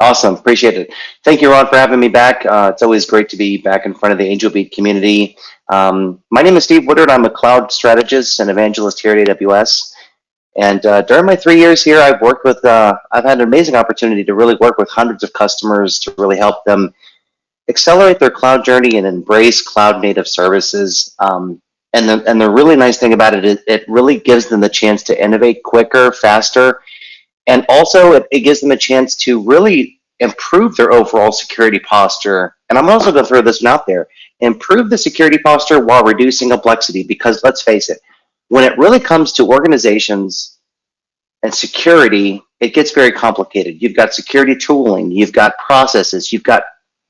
Awesome, appreciate it. Thank you, Ron, for having me back. It's always great to be back in front of the Angel Beat community. My name is Steve Woodard. I'm a cloud strategist and evangelist here at AWS. And during my 3 years here, I've had an amazing opportunity to really work with hundreds of customers to really help them accelerate their cloud journey and embrace cloud native services. And the really nice thing about it is it really gives them the chance to innovate quicker, faster, and also it gives them a chance to really improve their overall security posture. And I'm also going to throw this one out there: improve the security posture while reducing complexity. Because let's face it, when it really comes to organizations and security, it gets very complicated. You've got security tooling, you've got processes, you've got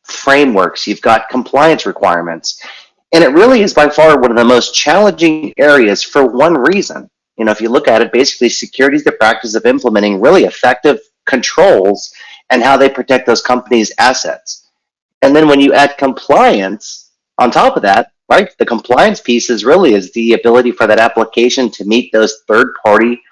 frameworks, you've got compliance requirements. And it really is by far one of the most challenging areas for one reason. If you look at it, basically security is the practice of implementing really effective controls and how they protect those companies' assets. And then when you add compliance on top of that, right, the compliance piece is the ability for that application to meet those third-party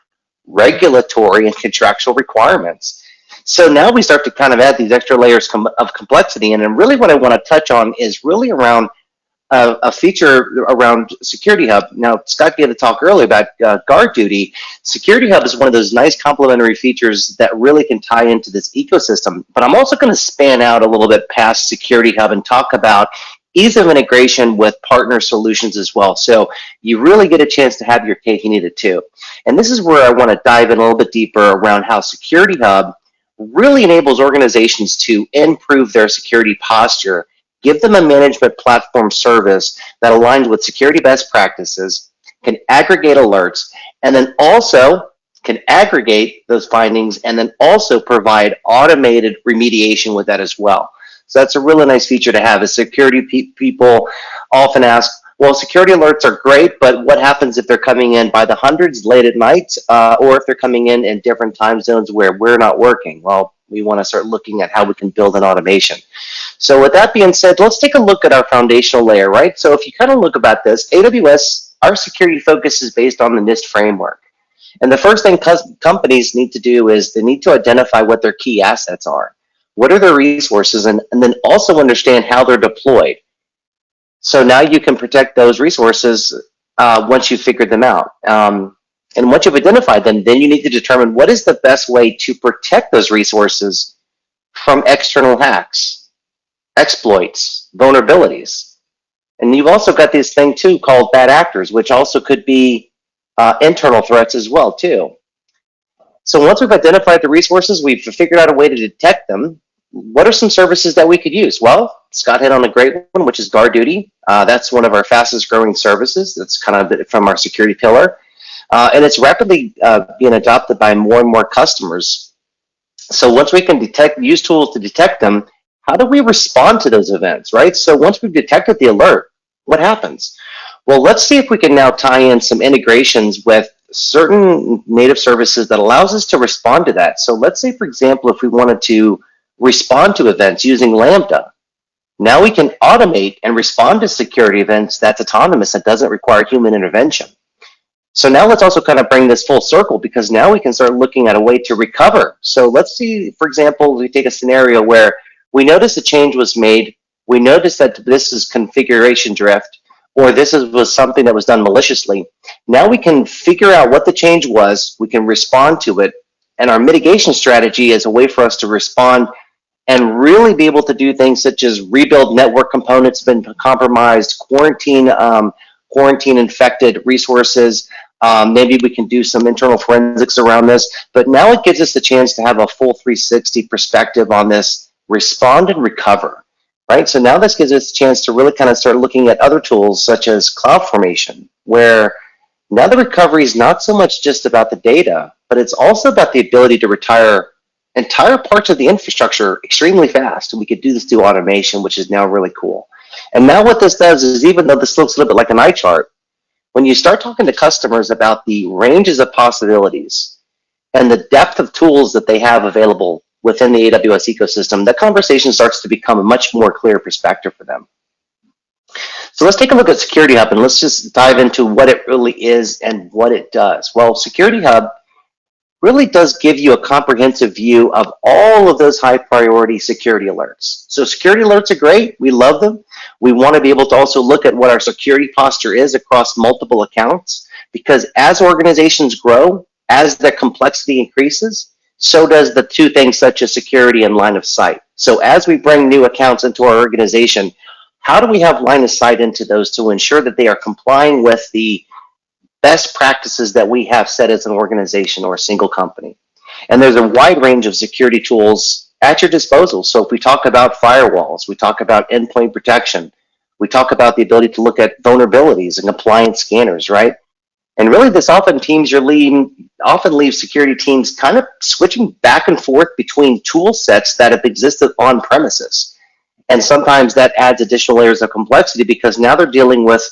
regulatory and contractual requirements. So now we start to kind of add these extra layers of complexity. And then really what I want to touch on is really around a feature around Security Hub. Now, Scott gave a talk earlier about guard duty. Security Hub is one of those nice complementary features that really can tie into this ecosystem. But I'm also going to span out a little bit past Security Hub and talk about ease of integration with partner solutions as well. So you really get a chance to have your cake and eat it too. And this is where I want to dive in a little bit deeper around how Security Hub really enables organizations to improve their security posture, give them a management platform service that aligns with security best practices, can aggregate alerts, and then also can aggregate those findings and then also provide automated remediation with that as well. So that's a really nice feature to have. As security people often ask, well, security alerts are great, but what happens if they're coming in by the hundreds late at night, or if they're coming in different time zones where we're not working? Well, we want to start looking at how we can build an automation. So with that being said, let's take a look at our foundational layer, right? So if you kind of look about this, AWS, our security focus is based on the NIST framework. And the first thing companies need to do is they need to identify what their key assets are. What are their resources? And then also understand how they're deployed. So now you can protect those resources once you've figured them out. And once you've identified them, then you need to determine what is the best way to protect those resources from external hacks, exploits, vulnerabilities. And you've also got this thing too called bad actors, which also could be internal threats as well too. So once we've identified the resources, we've figured out a way to detect them. What are some services that we could use? Well, Scott hit on a great one, which is guard duty. That's one of our fastest growing services. That's kind of from our security pillar. And it's rapidly being adopted by more and more customers. So once we can use tools to detect them, how do we respond to those events, right? So once we've detected the alert, what happens? Well, let's see if we can now tie in some integrations with certain native services that allows us to respond to that. So let's say, for example, if we wanted to respond to events using Lambda, now we can automate and respond to security events that's autonomous, that doesn't require human intervention. So now let's also kind of bring this full circle, because now we can start looking at a way to recover. So let's see, for example, we take a scenario where we notice a change was made, we notice that this is configuration drift, or this was something that was done maliciously. Now we can figure out what the change was, we can respond to it, and our mitigation strategy is a way for us to respond and really be able to do things such as rebuild network components that have been compromised, quarantine infected resources. Maybe we can do some internal forensics around this, but now it gives us the chance to have a full 360 perspective on this, respond and recover, right? So now this gives us a chance to really kind of start looking at other tools such as CloudFormation, where now the recovery is not so much just about the data, but it's also about the ability to retire entire parts of the infrastructure extremely fast. And we could do this through automation, which is now really cool. And now what this does is, even though this looks a little bit like an eye chart, when you start talking to customers about the ranges of possibilities and the depth of tools that they have available within the AWS ecosystem, that conversation starts to become a much more clear perspective for them. So let's take a look at Security Hub, and let's just dive into what it really is and what it does. Well, Security Hub really does give you a comprehensive view of all of those high priority security alerts. So security alerts are great. We love them. We want to be able to also look at what our security posture is across multiple accounts, because as organizations grow, as the complexity increases, so does the two things such as security and line of sight. So as we bring new accounts into our organization, how do we have line of sight into those to ensure that they are complying with the best practices that we have set as an organization or a single company? And there's a wide range of security tools at your disposal. So if we talk about firewalls, we talk about endpoint protection, we talk about the ability to look at vulnerabilities and compliance scanners, right? And really, this often leaves security teams kind of switching back and forth between tool sets that have existed on premises. And sometimes that adds additional layers of complexity, because now they're dealing with,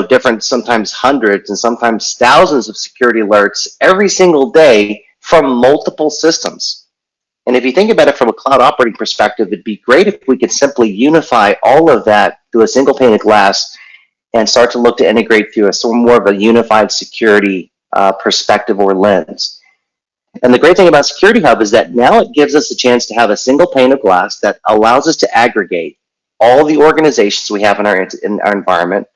different, sometimes hundreds and sometimes thousands of security alerts every single day from multiple systems. And if you think about it from a cloud operating perspective, it'd be great if we could simply unify all of that through a single pane of glass and start to look to integrate through more of a unified security perspective or lens. And the great thing about Security Hub is that now it gives us a chance to have a single pane of glass that allows us to aggregate all the organizations we have in our environment.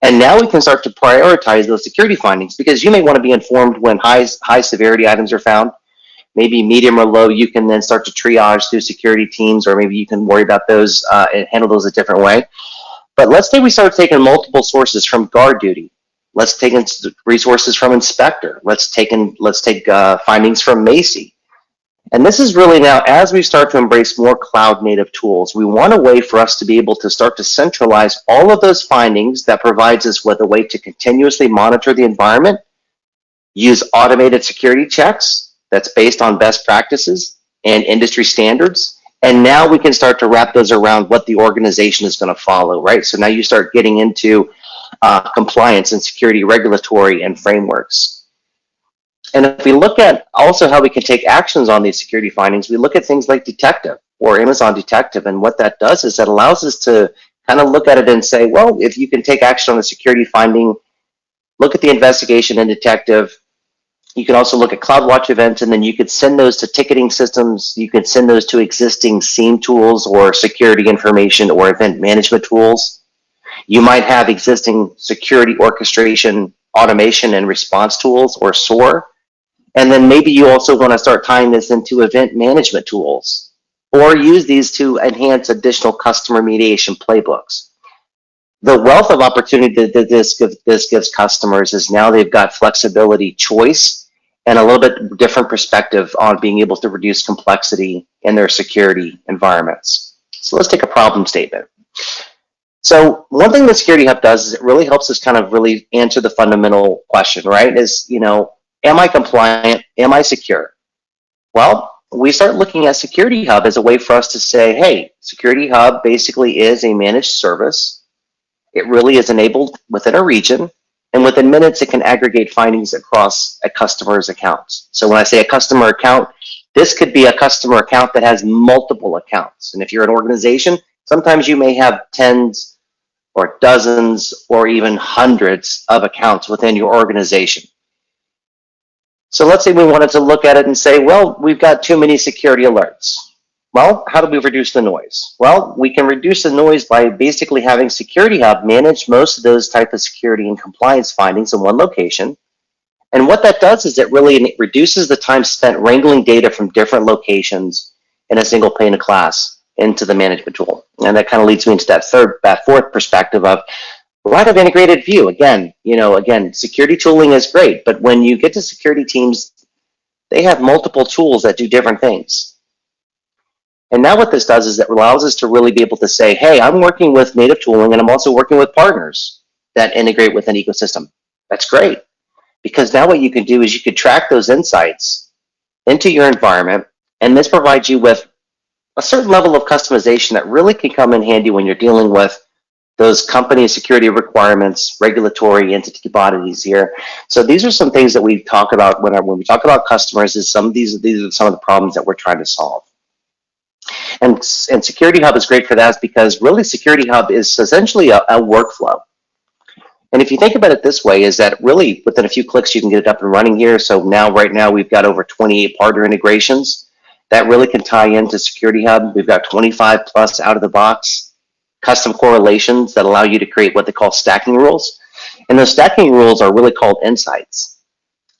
And now we can start to prioritize those security findings, because you may want to be informed when high severity items are found. Maybe medium or low, you can then start to triage through security teams, or maybe you can worry about those and handle those a different way. But let's say we start taking multiple sources from guard duty. Let's take resources from inspector. Let's take findings from Macy. And this is really now, as we start to embrace more cloud native tools, we want a way for us to be able to start to centralize all of those findings that provides us with a way to continuously monitor the environment, use automated security checks that's based on best practices and industry standards. And now we can start to wrap those around what the organization is going to follow, right? So now you start getting into compliance and security regulatory and frameworks. And if we look at also how we can take actions on these security findings, we look at things like Detective or Amazon Detective. And what that does is that allows us to kind of look at it and say, well, if you can take action on a security finding, look at the investigation in Detective. You can also look at CloudWatch events, and then you could send those to ticketing systems. You could send those to existing SIEM tools or security information or event management tools. You might have existing security orchestration, automation, and response tools, or SOAR. And then maybe you also want to start tying this into event management tools, or use these to enhance additional customer mediation playbooks. The wealth of opportunity that this gives customers is now they've got flexibility, choice, and a little bit different perspective on being able to reduce complexity in their security environments. So let's take a problem statement. So one thing that Security Hub does is it really helps us kind of really answer the fundamental question, right? Is, am I compliant? Am I secure? Well, we start looking at Security Hub as a way for us to say, hey, Security Hub basically is a managed service. It really is enabled within a region, and within minutes, it can aggregate findings across a customer's accounts. So when I say a customer account, this could be a customer account that has multiple accounts. And if you're an organization, sometimes you may have tens or dozens or even hundreds of accounts within your organization. So let's say we wanted to look at it and say, well, we've got too many security alerts. Well, how do we reduce the noise? Well, we can reduce the noise by basically having Security Hub manage most of those type of security and compliance findings in one location. And what that does is it really reduces the time spent wrangling data from different locations in a single pane of glass into the management tool. And that kind of leads me into that fourth perspective of right of integrated view. Again, security tooling is great, but when you get to security teams, they have multiple tools that do different things. And now what this does is it allows us to really be able to say, hey, I'm working with native tooling, and I'm also working with partners that integrate with an ecosystem. That's great, because now what you can do is you can track those insights into your environment, and this provides you with a certain level of customization that really can come in handy when you're dealing with those company security requirements, regulatory entity bodies here. So these are some things that we talk about when we talk about customers. These are some of the problems that we're trying to solve. And Security Hub is great for that because really Security Hub is essentially a workflow. And if you think about it this way, is that really within a few clicks, you can get it up and running here. So now, right now, we've got over 28 partner integrations that really can tie into Security Hub. We've got 25 plus out of the box custom correlations that allow you to create what they call stacking rules. And those stacking rules are really called insights.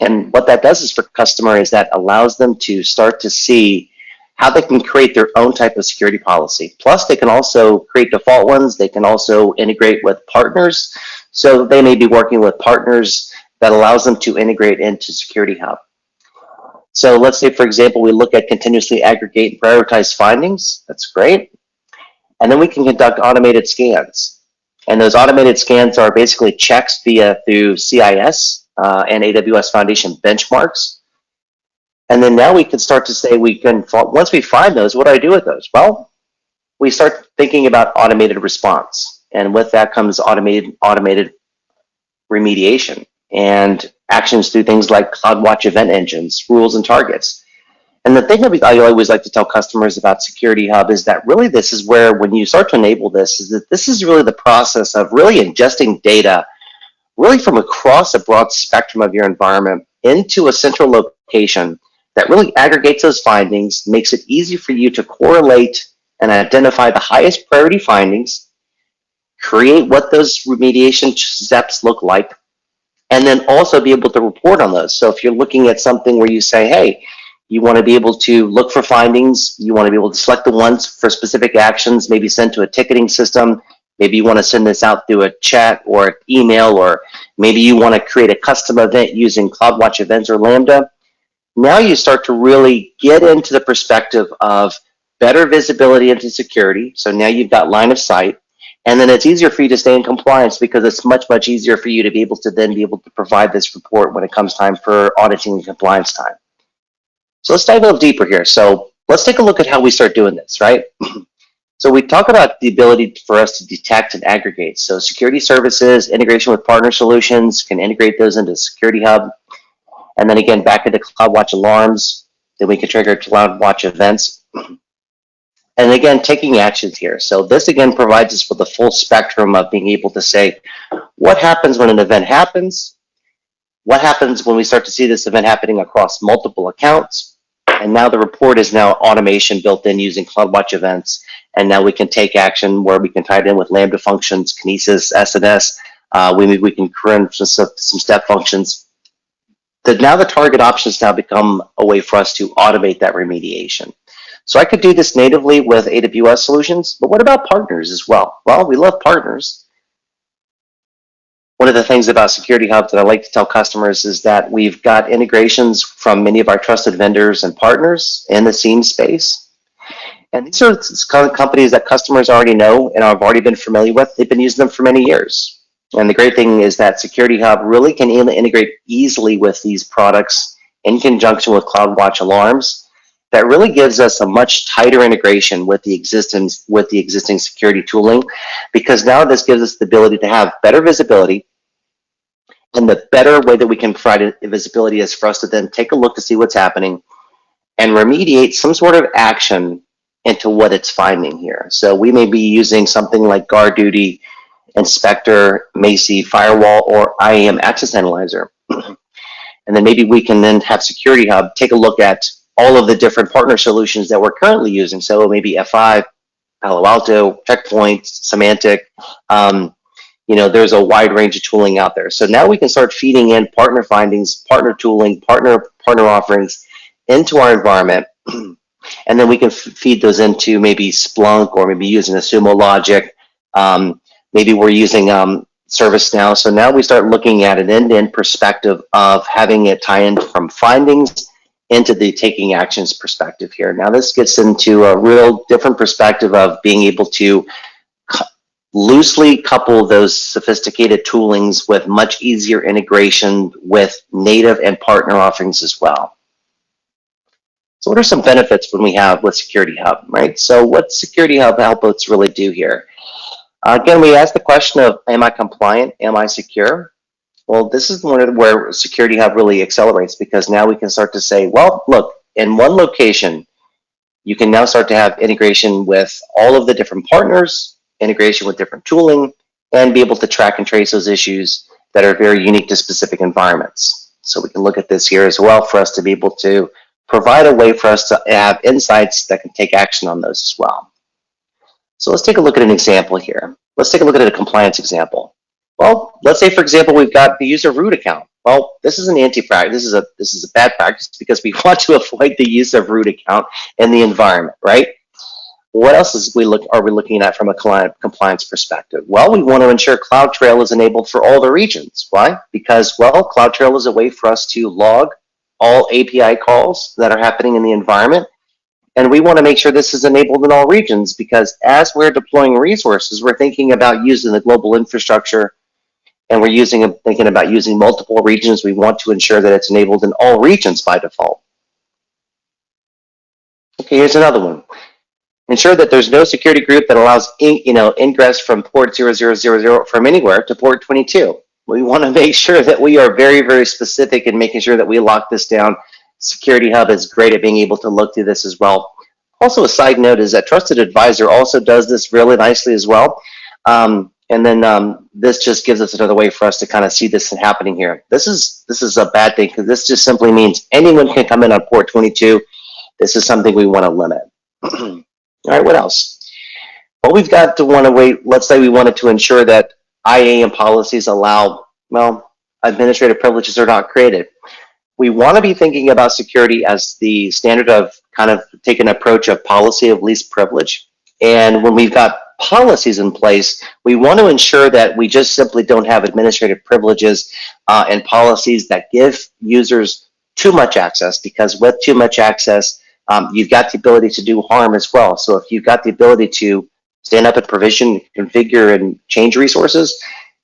And what that does is for customer is that allows them to start to see how they can create their own type of security policy. Plus, they can also create default ones. They can also integrate with partners. So they may be working with partners that allows them to integrate into Security Hub. So let's say, for example, we look at continuously aggregate and prioritize findings. That's great. And then we can conduct automated scans. And those automated scans are basically checks through CIS and AWS Foundation benchmarks. And then now we can start to say once we find those, what do I do with those? Well, we start thinking about automated response. And with that comes automated remediation and actions through things like CloudWatch event engines, rules, and targets. And the thing that I always like to tell customers about Security Hub is that really this is where, when you start to enable this, is that this is really the process of really ingesting data really from across a broad spectrum of your environment into a central location that really aggregates those findings, makes it easy for you to correlate and identify the highest priority findings, create what those remediation steps look like, and then also be able to report on those. So if you're looking at something where you say, hey, you want to be able to look for findings, you want to be able to select the ones for specific actions, maybe send to a ticketing system, maybe you want to send this out through a chat or an email, or maybe you want to create a custom event using CloudWatch events or Lambda. Now you start to really get into the perspective of better visibility into security. So now you've got line of sight. And then it's easier for you to stay in compliance because it's much, much easier for you to be able to then be able to provide this report when it comes time for auditing and compliance time. So let's dive a little deeper here. So let's take a look at how we start doing this, right? So we talk about the ability for us to detect and aggregate. So security services, integration with partner solutions, can integrate those into Security Hub. And then again, back into CloudWatch alarms, then we can trigger CloudWatch events. And again, taking actions here. So this again provides us with a full spectrum of being able to say, what happens when an event happens? What happens when we start to see this event happening across multiple accounts? And now the report is now automation built in using CloudWatch events. And now we can take action where we can tie it in with Lambda functions, Kinesis, SNS. We can create some step functions. Now the target options now become a way for us to automate that remediation. So I could do this natively with AWS solutions, but what about partners as well? Well, we love partners. One of the things about Security Hub that I like to tell customers is that we've got integrations from many of our trusted vendors and partners in the SIEM space. And these are companies that customers already know and have already been familiar with. They've been using them for many years. And the great thing is that Security Hub really can integrate easily with these products in conjunction with CloudWatch alarms. That really gives us a much tighter integration with the existing security tooling, because now this gives us the ability to have better visibility. And the better way that we can provide visibility is for us to then take a look to see what's happening and remediate some sort of action into what it's finding here. So we may be using something like GuardDuty, Inspector, Macie, Firewall, or IAM Access Analyzer. And then maybe we can then have Security Hub take a look at all of the different partner solutions that we're currently using. So maybe F5, Palo Alto, Checkpoint, Symantec. There's a wide range of tooling out there. So now we can start feeding in partner findings, partner tooling, partner offerings into our environment. And then we can feed those into maybe Splunk, or maybe using a Sumo Logic. Maybe we're using ServiceNow. So now we start looking at an end-to-end perspective of having it tie in from findings into the taking actions perspective here. Now this gets into a real different perspective of being able to loosely couple those sophisticated toolings with much easier integration with native and partner offerings as well. So what are some benefits when we have with Security Hub, right? So what Security Hub helps us really do here? Again, we ask the question of, am I compliant? Am I secure? Well, this is one where Security Hub really accelerates, because now we can start to say, well, look, in one location, you can now start to have integration with all of the different partners, integration with different tooling, and be able to track and trace those issues that are very unique to specific environments. So we can look at this here as well for us to be able to provide a way for us to have insights that can take action on those as well. So let's take a look at an example here. Let's take a look at a compliance example. Well, let's say, for example, we've got the user root account. Well, this is an anti-practice. This is a bad practice because we want to avoid the use of root account in the environment, right? What else are we looking at from a client compliance perspective? Well, we want to ensure CloudTrail is enabled for all the regions. Why? Because, well, CloudTrail is a way for us to log all API calls that are happening in the environment. And we want to make sure this is enabled in all regions because as we're deploying resources, we're thinking about using the global infrastructure and we're thinking about using multiple regions. We want to ensure that it's enabled in all regions by default. Okay, here's another one. Ensure that there's no security group that allows ingress from port 0000 from anywhere to port 22. We want to make sure that we are very, very specific in making sure that we lock this down. Security Hub is great at being able to look through this as well. Also, a side note is that Trusted Advisor also does this really nicely as well. This just gives us another way for us to kind of see this happening here. This is a bad thing because this just simply means anyone can come in on port 22. This is something we want to limit. All right, what else? Well, we've got to want to wait. Let's say we wanted to ensure that IA and policies allow, well, administrative privileges are not created. We want to be thinking about security as the standard of kind of take an approach of policy of least privilege. And when we've got policies in place, we want to ensure that we just simply don't have administrative privileges and policies that give users too much access, because with too much access, you've got the ability to do harm as well. So if you've got the ability to stand up and provision, configure, and change resources,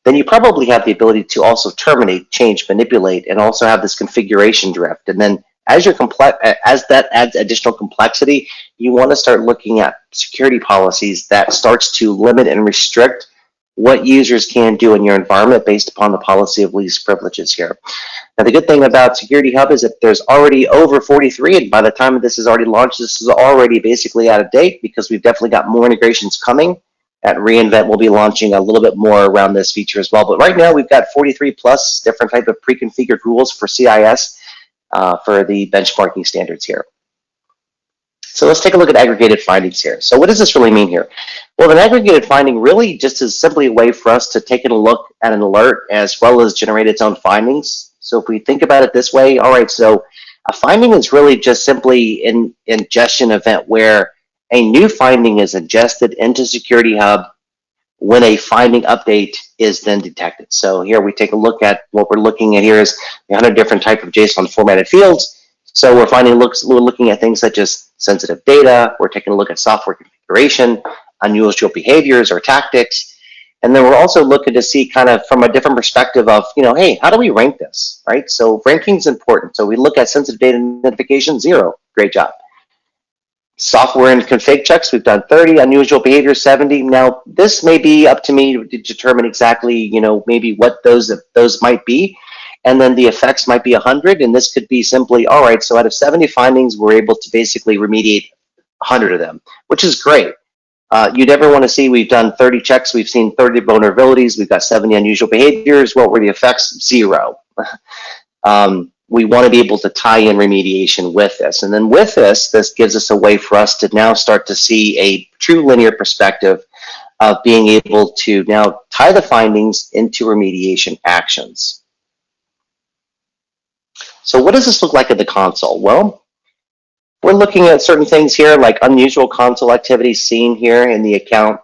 then you probably have the ability to also terminate, change, manipulate, and also have this configuration drift. And then as that adds additional complexity, you want to start looking at security policies that starts to limit and restrict what users can do in your environment based upon the policy of least privileges here. Now, the good thing about Security Hub is that there's already over 43, and by the time this is already launched, this is already basically out of date because we've definitely got more integrations coming. At reInvent, we'll be launching a little bit more around this feature as well. But right now, we've got 43 plus different type of pre-configured rules for CIS for the benchmarking standards here. So let's take a look at aggregated findings here. So what does this really mean here? Well, an aggregated finding really just is simply a way for us to take a look at an alert as well as generate its own findings. So if we think about it this way, all right, so a finding is really just simply an ingestion event where a new finding is ingested into Security Hub when a finding update is then detected. So here we take a look at what we're looking at here is 100 different type of JSON formatted fields. So we're looking at things such as sensitive data. We're taking a look at software configuration, unusual behaviors or tactics. And then we're also looking to see kind of from a different perspective of, hey, how do we rank this, right? So ranking is important. So we look at sensitive data identification, 0, great job. Software and config checks, we've done 30, unusual behavior, 70. Now, this may be up to me to determine exactly, maybe what those might be. And then the effects might be 100, and this could be simply, all right, so out of 70 findings, we're able to basically remediate 100 of them, which is great. You never want to see we've done 30 checks, we've seen 30 vulnerabilities, we've got 70 unusual behaviors. What were the effects? 0. We want to be able to tie in remediation with this. And then with this gives us a way for us to now start to see a true linear perspective of being able to now tie the findings into remediation actions. So what does this look like at the console? Well, we're looking at certain things here like unusual console activity seen here in the account.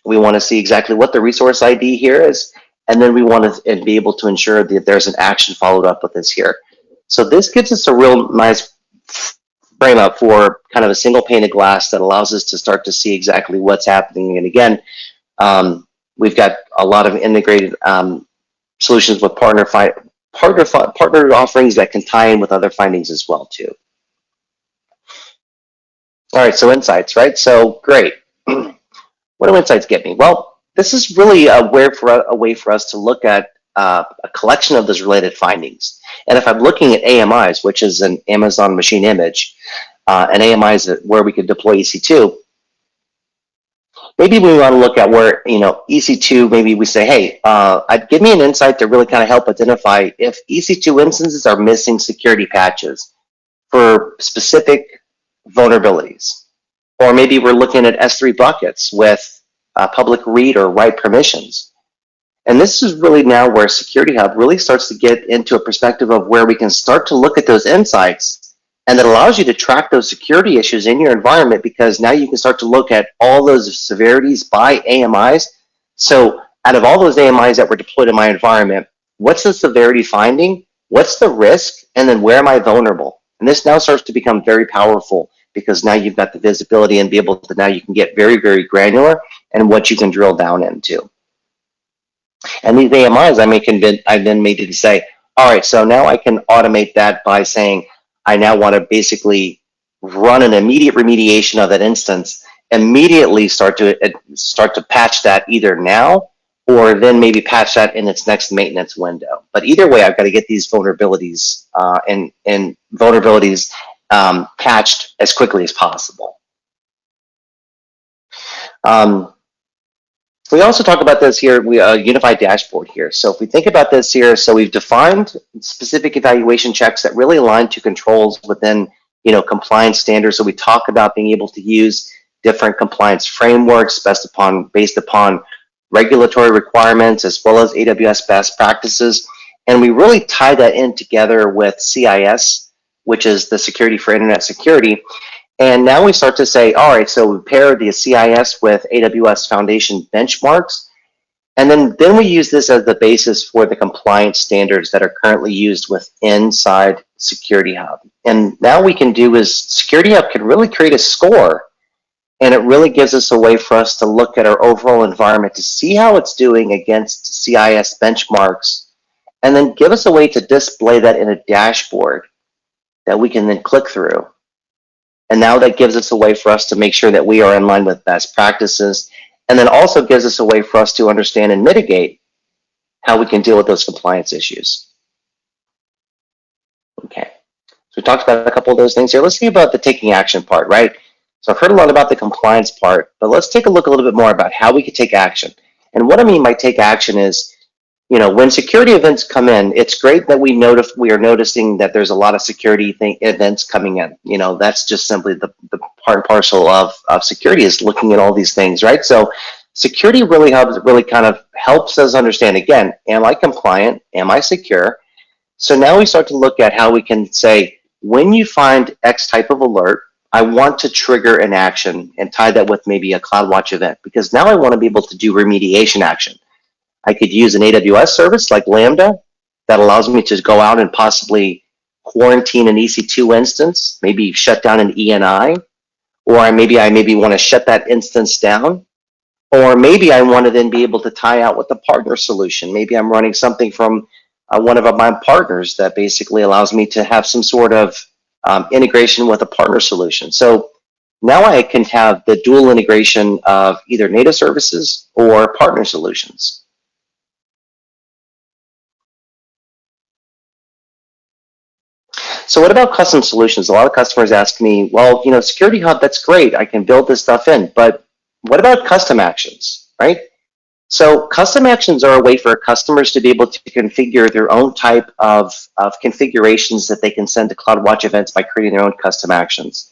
We want to see exactly what the resource ID here is, and then we want to be able to ensure that there's an action followed up with this here. So this gives us a real nice frame up for kind of a single pane of glass that allows us to start to see exactly what's happening. And again, we've got a lot of integrated solutions with partner offerings that can tie in with other findings as well too. All right, so insights, right? So great. What do insights get me? Well, this is really a way for us to look at a collection of those related findings. And if I'm looking at AMIs, which is an Amazon Machine Image, and AMI is where we could deploy EC2, Maybe we want to look at where, EC2, maybe we say, hey, give me an insight to really kind of help identify if EC2 instances are missing security patches for specific vulnerabilities. Or maybe we're looking at S3 buckets with public read or write permissions. And this is really now where Security Hub really starts to get into a perspective of where we can start to look at those insights, and that allows you to track those security issues in your environment, because now you can start to look at all those severities by AMIs. So out of all those AMIs that were deployed in my environment, what's the severity finding? What's the risk? And then where am I vulnerable? And this now starts to become very powerful, because now you've got the visibility and be able to, now you can get very, very granular and what you can drill down into. And these AMIs, I then made it to say, all right, so now I can automate that by saying, I now want to basically run an immediate remediation of that instance, immediately start to patch that either now, or then maybe patch that in its next maintenance window. But either way, I've got to get these vulnerabilities patched as quickly as possible. We also talk about this here, unified dashboard here. So if we think about this here, so we've defined specific evaluation checks that really align to controls within, compliance standards. So we talk about being able to use different compliance frameworks based upon regulatory requirements, as well as AWS best practices. And we really tie that in together with CIS, which is the Security for Internet Security. And now we start to say, all right, so we pair the CIS with AWS Foundation benchmarks, and then we use this as the basis for the compliance standards that are currently used inside Security Hub. And now we can do is Security Hub can really create a score, and it really gives us a way for us to look at our overall environment to see how it's doing against CIS benchmarks, and then give us a way to display that in a dashboard that we can then click through. And now that gives us a way for us to make sure that we are in line with best practices, and then also gives us a way for us to understand and mitigate how we can deal with those compliance issues. Okay, so we talked about a couple of those things here. Let's see about the taking action part, right? So I've heard a lot about the compliance part, but let's take a look a little bit more about how we can take action. And what I mean by take action is, when security events come in, it's great that we are noticing that there's a lot of security events coming in. That's just simply the part and parcel of security, is looking at all these things, right? So security really kind of helps us understand, again, am I compliant? Am I secure? So now we start to look at how we can say, when you find X type of alert, I want to trigger an action and tie that with maybe a CloudWatch event, because now I want to be able to do remediation action. I could use an AWS service like Lambda that allows me to go out and possibly quarantine an EC2 instance, maybe shut down an ENI, or I maybe want to shut that instance down, or maybe I want to then be able to tie out with a partner solution. Maybe I'm running something from one of my partners that basically allows me to have some sort of integration with a partner solution. So now I can have the dual integration of either native services or partner solutions. So what about custom solutions? A lot of customers ask me, well, Security Hub, that's great. I can build this stuff in, but what about custom actions, right? So custom actions are a way for customers to be able to configure their own type of configurations that they can send to CloudWatch events by creating their own custom actions.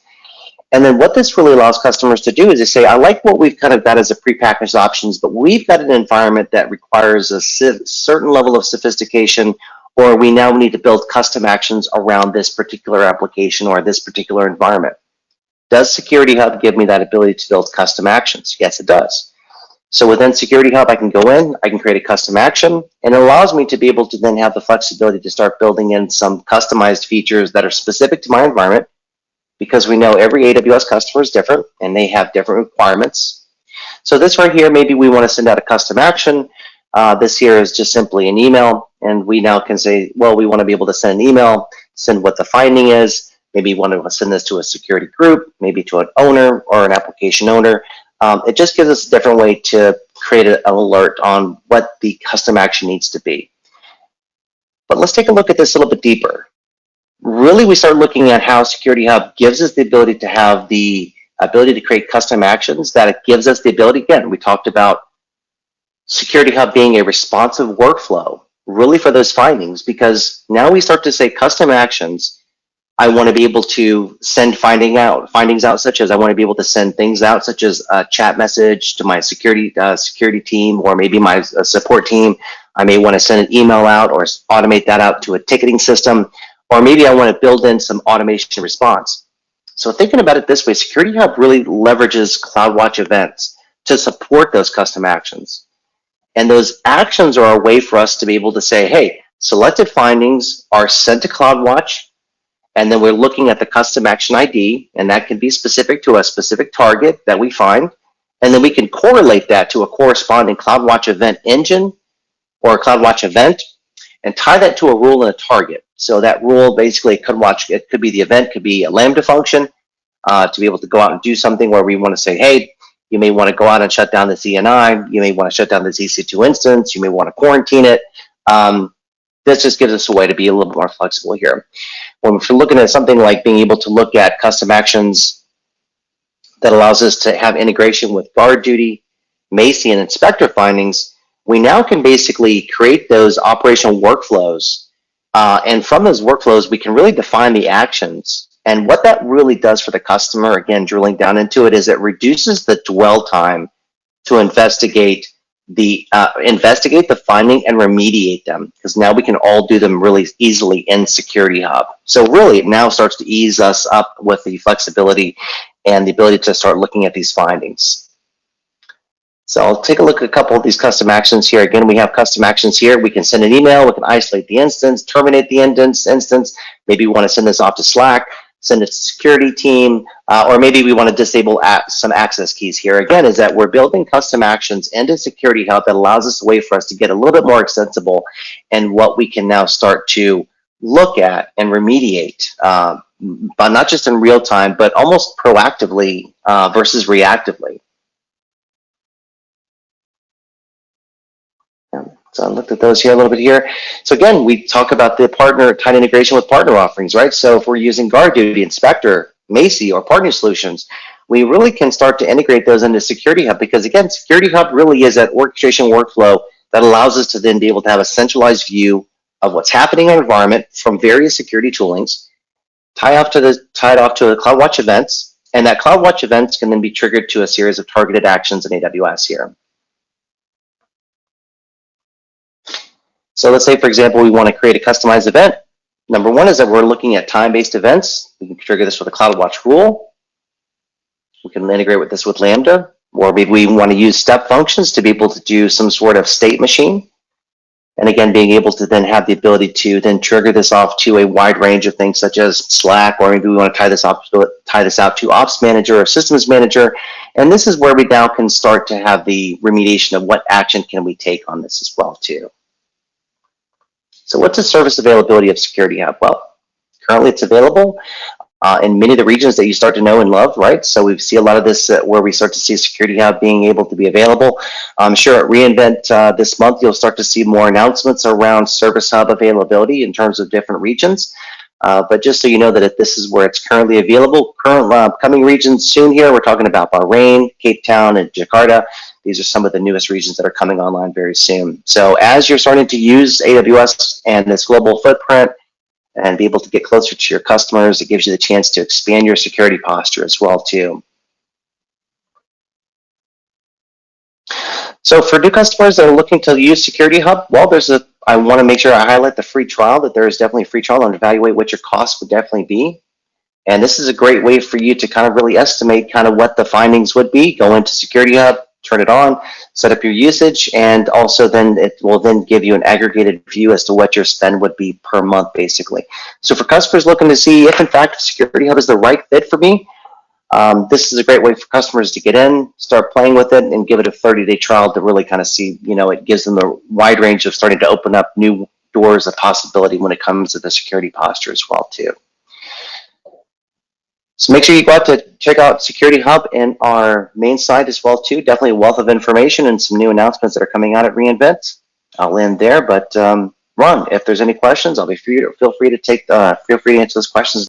And then what this really allows customers to do is they say, I like what we've kind of got as a prepackaged options, but we've got an environment that requires a certain level of sophistication, or we now need to build custom actions around this particular application or this particular environment. Does Security Hub give me that ability to build custom actions? Yes, it does. So within Security Hub, I can go in, I can create a custom action, and it allows me to be able to then have the flexibility to start building in some customized features that are specific to my environment, because we know every AWS customer is different and they have different requirements. So this right here, maybe we want to send out a custom action. This here is just simply an email, and we now can say, well, we want to be able to send an email, send what the finding is. Maybe you want to send this to a security group, maybe to an owner or an application owner. It just gives us a different way to create an alert on what the custom action needs to be. But let's take a look at this a little bit deeper. Really, we start looking at how Security Hub gives us the ability to have the ability to create custom actions, that it gives us the ability, again, we talked about Security Hub being a responsive workflow really for those findings, because now we start to say custom actions. I want to be able to send findings out, such as I want to be able to send things out, such as a chat message to my security team, or maybe my support team. I may want to send an email out or automate that out to a ticketing system, or maybe I want to build in some automation response. So thinking about it this way, Security Hub really leverages CloudWatch events to support those custom actions. And those actions are a way for us to be able to say, hey, selected findings are sent to CloudWatch, and then we're looking at the custom action ID, and that can be specific to a specific target that we find. And then we can correlate that to a corresponding CloudWatch event engine or a CloudWatch event and tie that to a rule and a target. So that rule basically it could be the event, could be a Lambda function to be able to go out and do something where we want to say, hey, you may want to go out and shut down the CNI. You may want to shut down the EC2 instance. You may want to quarantine it. This just gives us a way to be a little bit more flexible here. When we're looking at something like being able to look at custom actions that allows us to have integration with guard duty, Macy, and inspector findings, we now can basically create those operational workflows. And from those workflows, we can really define the actions. And what that really does for the customer, again, drilling down into it, is it reduces the dwell time to investigate the finding and remediate them, because now we can all do them really easily in Security Hub. So really, it now starts to ease us up with the flexibility and the ability to start looking at these findings. So I'll take a look at a couple of these custom actions here. Again, we have custom actions here. We can send an email, we can isolate the instance, terminate the instance. Maybe we want to send this off to Slack, send it to security team, or maybe we want to disable some access keys here. Again, is that we're building custom actions into Security Hub that allows us a way for us to get a little bit more extensible and what we can now start to look at and remediate, but not just in real time, but almost proactively versus reactively. So I looked at those here a little bit here. So again, we talk about the tight integration with partner offerings, right? So if we're using Guard Duty, Inspector, Macy, or Partner Solutions, we really can start to integrate those into Security Hub, because again, Security Hub really is that orchestration workflow that allows us to then be able to have a centralized view of what's happening in our environment from various security toolings, tied off to the CloudWatch events, and that CloudWatch events can then be triggered to a series of targeted actions in AWS here. So let's say, for example, we want to create a customized event. Number one is that we're looking at time-based events. We can trigger this with a CloudWatch rule. We can integrate with this with Lambda, or maybe we want to use step functions to be able to do some sort of state machine. And again, being able to then have the ability to then trigger this off to a wide range of things such as Slack, or maybe we want to tie this out to Ops Manager or Systems Manager. And this is where we now can start to have the remediation of what action can we take on this as well too. So what's the service availability of Security Hub? Well, currently it's available in many of the regions that you start to know and love, right? So we see a lot of this where we start to see Security Hub being able to be available. I'm sure at reInvent this month, you'll start to see more announcements around Service Hub availability in terms of different regions. But just so you know that this is where it's currently available. Coming regions soon here, we're talking about Bahrain, Cape Town, and Jakarta. These are some of the newest regions that are coming online very soon. So as you're starting to use AWS and this global footprint and be able to get closer to your customers, it gives you the chance to expand your security posture as well too. So for new customers that are looking to use Security Hub, well, I want to make sure I highlight the free trial, that there is definitely a free trial, and evaluate what your costs would definitely be. And this is a great way for you to kind of really estimate kind of what the findings would be. Go into Security Hub, turn it on, set up your usage, and also then it will then give you an aggregated view as to what your spend would be per month, basically. So for customers looking to see if in fact Security Hub is the right fit for me, this is a great way for customers to get in, start playing with it, and give it a 30-day trial to really kind of see, it gives them a wide range of starting to open up new doors of possibility when it comes to the security posture as well too. So make sure you go out to check out Security Hub in our main site as well too. Definitely a wealth of information and some new announcements that are coming out at reInvent. I'll end there, but Ron, if there's any questions, I'll be feel free to answer those questions.